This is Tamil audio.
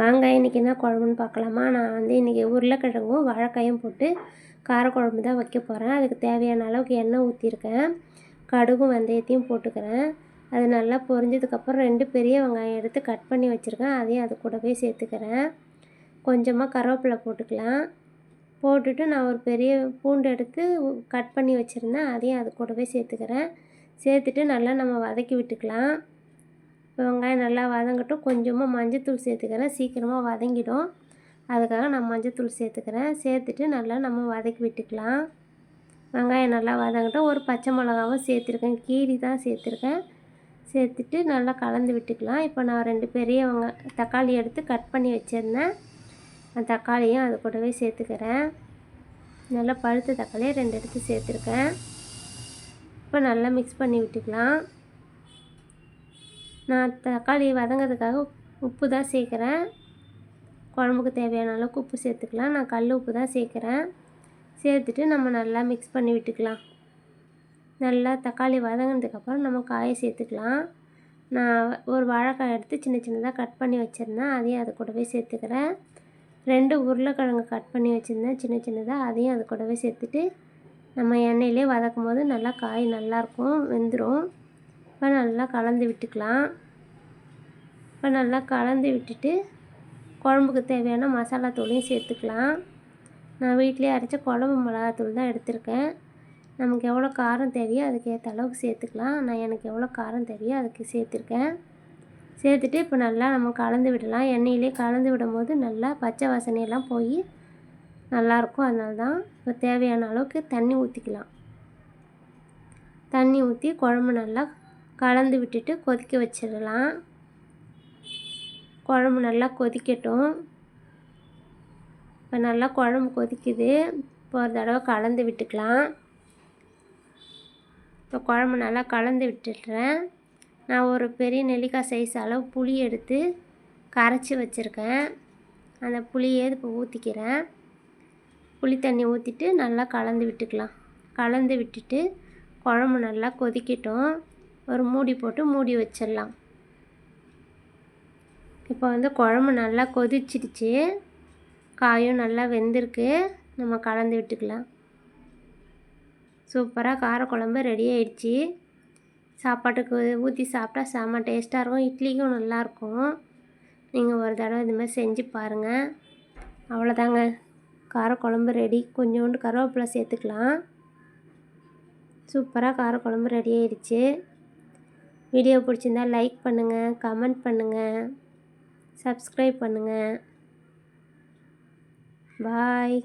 வாங்க இன்றைக்கி என்ன குழம்புன்னு பார்க்கலாமா. நான் வந்து இன்றைக்கி உருளைக்கிழங்கும் வாழைக்காயும் போட்டு காரக்குழம்பு தான் வைக்க போகிறேன். அதுக்கு தேவையான அளவுக்கு எண்ணெய் ஊற்றிருக்கேன். கடுகும் வெந்தயத்தையும் போட்டுக்கிறேன். அது நல்லா பொரிஞ்சதுக்கப்புறம் 2 பெரிய வெங்காயம் எடுத்து கட் பண்ணி வச்சுருக்கேன். அதையும் அது கூடவே சேர்த்துக்கிறேன். கொஞ்சமாக கருவேப்பிலை போட்டுக்கலாம். போட்டுட்டு நான் ஒரு பெரிய பூண்டு எடுத்து கட் பண்ணி வச்சுருந்தேன். அதையும் அது கூடவே சேர்த்துக்கிறேன். சேர்த்துட்டு நல்லா நம்ம வதக்கி விட்டுக்கலாம். இப்போ வெங்காயம் நல்லா வதங்கட்டும். கொஞ்சமாக மஞ்சத்தூள் சேர்த்துக்கிறேன். சீக்கிரமாக வதங்கிடும். அதுக்காக நான் மஞ்சத்தூள் சேர்த்துக்கிறேன். சேர்த்துட்டு நல்லா நம்ம வதக்கி விட்டுக்கலாம். வெங்காயம் நல்லா வதங்கட்டும். ஒரு பச்சை மிளகாவும் சேர்த்துருக்கேன். கீரி தான் சேர்த்துருக்கேன். சேர்த்துட்டு நல்லா கலந்து விட்டுக்கலாம். இப்போ நான் 2 பெரிய தக்காளி எடுத்து கட் பண்ணி வச்சுருந்தேன். அந்த தக்காளியும் அது கூடவே சேர்த்துக்கிறேன். நல்லா பழுத்த தக்காளியை 2 எடுத்து சேர்த்துருக்கேன். இப்போ நல்லா மிக்ஸ் பண்ணி விட்டுக்கலாம். நான் தக்காளி வதங்கிறதுக்காக உப்பு தான் சேர்க்குறேன். குழம்புக்கு தேவையான அளவுக்கு உப்பு சேர்த்துக்கலாம். நான் கல் உப்பு தான் சேர்க்குறேன். சேர்த்துட்டு நம்ம நல்லா மிக்ஸ் பண்ணி விட்டுக்கலாம். நல்லா தக்காளி வதங்கினதுக்கப்புறம் நம்ம காயை சேர்த்துக்கலாம். நான் ஒரு வாழைக்காய் எடுத்து சின்ன சின்னதாக கட் பண்ணி வச்சுருந்தேன். அதையும் அது கூடவே சேர்த்துக்கிறேன். 2 உருளைக்கிழங்கு கட் பண்ணி வச்சுருந்தேன் சின்ன சின்னதாக. அதையும் அது கூடவே சேர்த்துட்டு நம்ம எண்ணெயிலே வதக்கும் போது நல்லா காய் நல்லாயிருக்கும், வெந்துடும். இப்போ நல்லா கலந்து விட்டுக்கலாம். இப்போ நல்லா கலந்து விட்டுட்டு குழம்புக்கு தேவையான மசாலா தூளையும் சேர்த்துக்கலாம். நான் வீட்டிலே அரைச்ச குழம்பு மிளகாத்தூள் தான் எடுத்திருக்கேன். நமக்கு எவ்வளோ காரம் தேவையோ அதுக்கு ஏற்ற அளவுக்கு சேர்த்துக்கலாம். நான் எனக்கு எவ்வளோ காரம் தேவையோ அதுக்கு சேர்த்துருக்கேன். சேர்த்துட்டு இப்போ நல்லா நம்ம கலந்து விடலாம். எண்ணெயிலே கலந்து விடும்போது நல்லா பச்சை வாசனையெல்லாம் போய் நல்லாயிருக்கும். அதனால தான் இப்போ தேவையான அளவுக்கு தண்ணி ஊற்றிக்கலாம். தண்ணி ஊற்றி குழம்பு நல்லா கலந்து விட்டுட்டு கொதிக்க வச்சிடலாம். குழம்பு நல்லா கொதிக்கட்டும். இப்போ நல்லா குழம்பு கொதிக்குது. இப்போ ஒரு தடவை கலந்து விட்டுக்கலாம். இப்போ குழம்பு நல்லா கலந்து விட்டுடுறேன். நான் ஒரு பெரிய நெல்லிக்காய் சைஸ் அளவு புளி எடுத்து கரைச்சி வச்சுருக்கேன். அந்த புளியை இப்போ ஊற்றிக்கிறேன். புளி தண்ணி ஊற்றிட்டு நல்லா கலந்து விட்டுக்கலாம். கலந்து விட்டுட்டு குழம்பு நல்லா கொதிக்கட்டும். ஒரு மூடி போட்டு மூடி வச்சிடலாம். இப்போ வந்து குழம்பு நல்லா கொதிச்சிடுச்சு. காயும் நல்லா வெந்திருக்கு. நம்ம கலந்து விட்டுக்கலாம். சூப்பராக காரக்குழம்பு ரெடி ஆயிடுச்சு. சாப்பாட்டுக்கு ஊற்றி சாப்பிட்டா செம்ம டேஸ்ட்டாக இருக்கும். இட்லிக்கும் நல்லாயிருக்கும். நீங்கள் ஒரு தடவை இது மாதிரி செஞ்சு பாருங்கள். அவ்வளோதாங்க, காரக்குழம்பு ரெடி. கொஞ்சோண்டு கருவேப்பிலை சேர்த்துக்கலாம். சூப்பராக காரக்குழம்பு ரெடி ஆயிடுச்சு. வீடியோ பிடிச்சிருந்தா லைக் பண்ணுங்கள், கமெண்ட் பண்ணுங்கள், சப்ஸ்கிரைப் பண்ணுங்கள். பாய்.